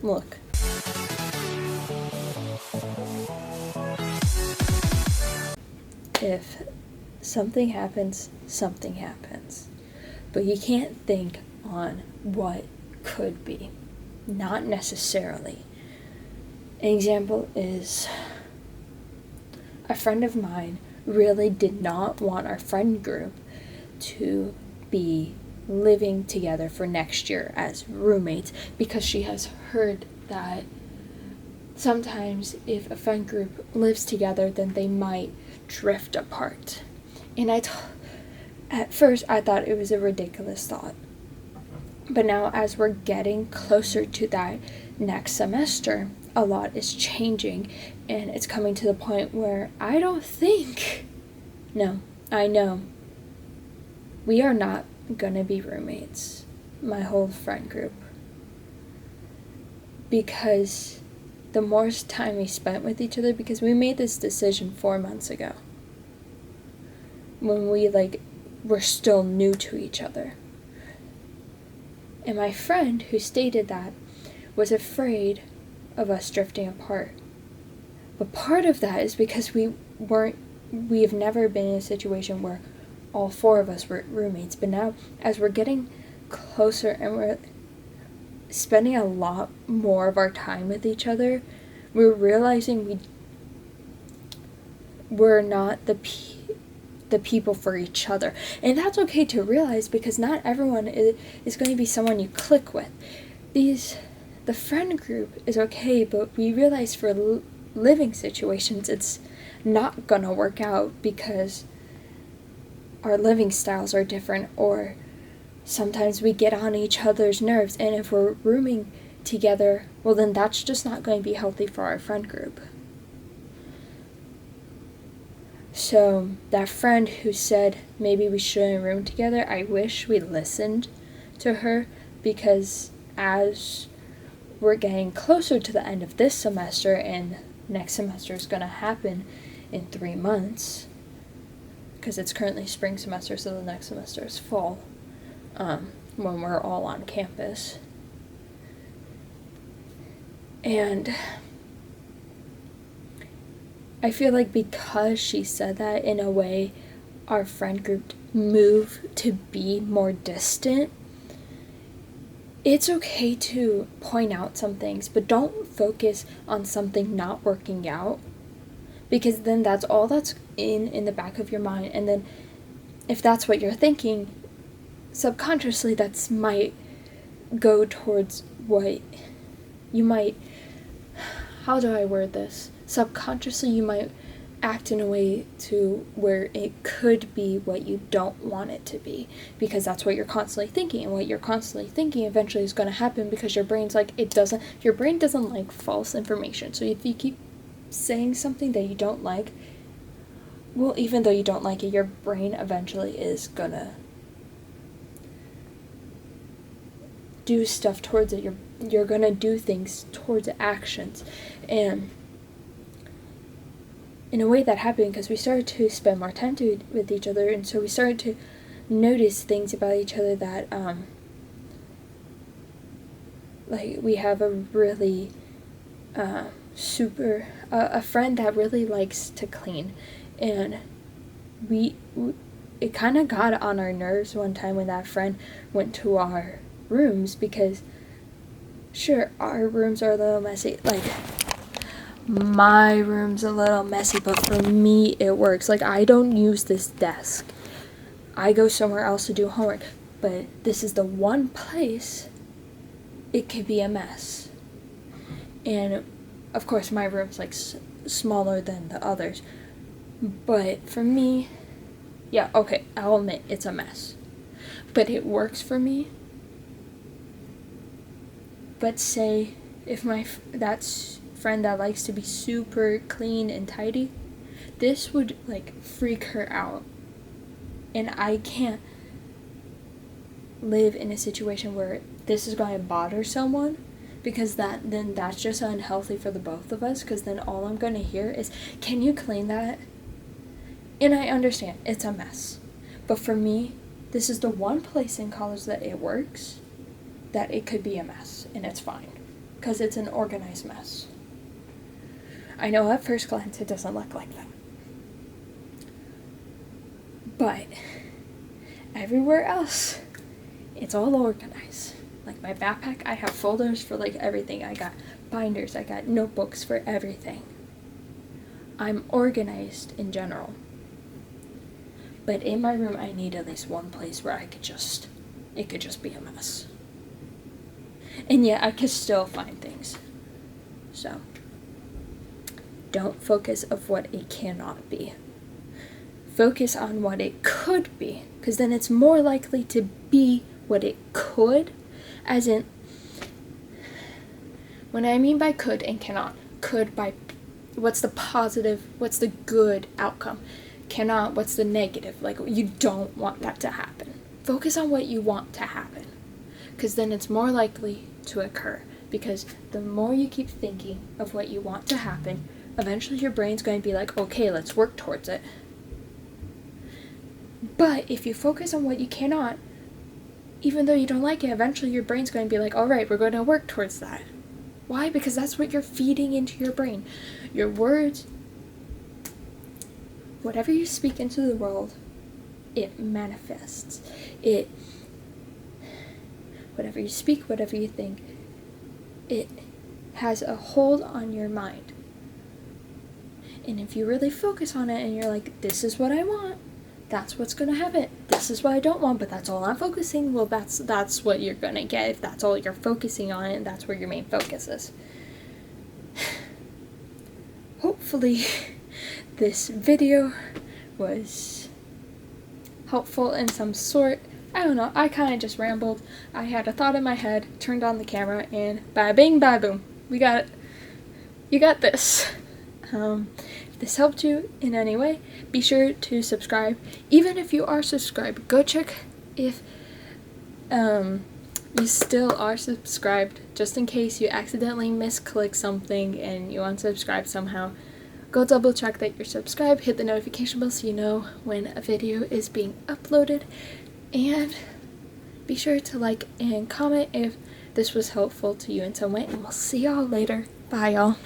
look. If something happens, something happens. But you can't think on what could be. Not necessarily. An example is a friend of mine really did not want our friend group to be living together for next year as roommates because she has heard that sometimes if a friend group lives together, then they might drift apart. And at first I thought it was a ridiculous thought. But now as we're getting closer to that next semester, a lot is changing, and it's coming to the point where I know we are not gonna be roommates, my whole friend group, because the more time we spent with each other, because we made this decision 4 months ago when we were still new to each other. And my friend who stated that was afraid of us drifting apart. But part of that is because we have never been in a situation where all 4 of us were roommates. But now, as we're getting closer and we're spending a lot more of our time with each other, we're realizing we're not the people for each other. And that's okay to realize, because not everyone is going to be someone you click with. The friend group is okay, but we realize for living situations it's not gonna work out because our living styles are different, or sometimes we get on each other's nerves, and if we're rooming together, well then that's just not going to be healthy for our friend group. So that friend who said maybe we shouldn't room together, I wish we listened to her, because as we're getting closer to the end of this semester, and next semester is going to happen in 3 months, because it's currently spring semester, so the next semester is fall, when we're all on campus. And I feel like because she said that, in a way, our friend group moved to be more distant. It's okay to point out some things, but don't focus on something not working out, because then that's all that's in the back of your mind. And then if that's what you're thinking, subconsciously that might go towards what you might, how do I word this? Subconsciously you might act in a way to where it could be what you don't want it to be, because that's what you're constantly thinking, and what you're constantly thinking eventually is going to happen, because your brain's your brain doesn't like false information. So if you keep saying something that you don't like, well, even though you don't like it, your brain eventually is gonna do stuff towards it. You're gonna do things towards actions. And in a way that happened because we started to spend more time with each other, and so we started to notice things about each other that we have a really a friend that really likes to clean, and it kind of got on our nerves one time when that friend went to our rooms, because sure, our rooms are a little messy, my room's a little messy, but for me it works. I don't use this desk, I go somewhere else to do homework, but this is the one place it could be a mess. And of course my room's smaller than the others, but for me, yeah, okay, I'll admit it's a mess, but it works for me. But say if that's friend that likes to be super clean and tidy, this would freak her out, and I can't live in a situation where this is going to bother someone, because that's just unhealthy for the both of us, because then all I'm going to hear is, can you clean that? And I understand it's a mess, but for me, this is the one place in college that it works, that it could be a mess, and it's fine, because it's an organized mess. I know at first glance it doesn't look like that. But everywhere else, it's all organized. Like my backpack, I have folders for like everything. I got binders, I got notebooks for everything. I'm organized in general. But in my room, I need at least one place where it could just be a mess. And yet I could still find things. So, don't focus of what it cannot be. Focus on what it could be, because then it's more likely to be what it could, as in, when I mean by could and cannot, could by what's the positive, what's the good outcome, cannot, what's the negative, like you don't want that to happen. Focus on what you want to happen, because then it's more likely to occur, because the more you keep thinking of what you want to happen, eventually your brain's going to be like, okay, let's work towards it. But if you focus on what you cannot, even though you don't like it, eventually your brain's going to be like, all right, we're going to work towards that. Why? Because that's what you're feeding into your brain. Your words, whatever you speak into the world, it manifests. Whatever you speak, whatever you think, it has a hold on your mind. And if you really focus on it and you're like, this is what I want, that's what's going to happen. This is what I don't want, but that's all I'm focusing. Well, that's what you're going to get if that's all you're focusing on, and that's where your main focus is. Hopefully, this video was helpful in some sort. I don't know, I kind of just rambled. I had a thought in my head, turned on the camera, and ba-bing, ba-boom. We got it. You got this. If this helped you in any way, be sure to subscribe. Even if you are subscribed, go check if you still are subscribed, just in case you accidentally misclick something and you unsubscribe somehow. Go double check that you're subscribed, hit the notification bell so you know when a video is being uploaded, and be sure to like and comment if this was helpful to you in some way, and we'll see y'all later. Bye, y'all.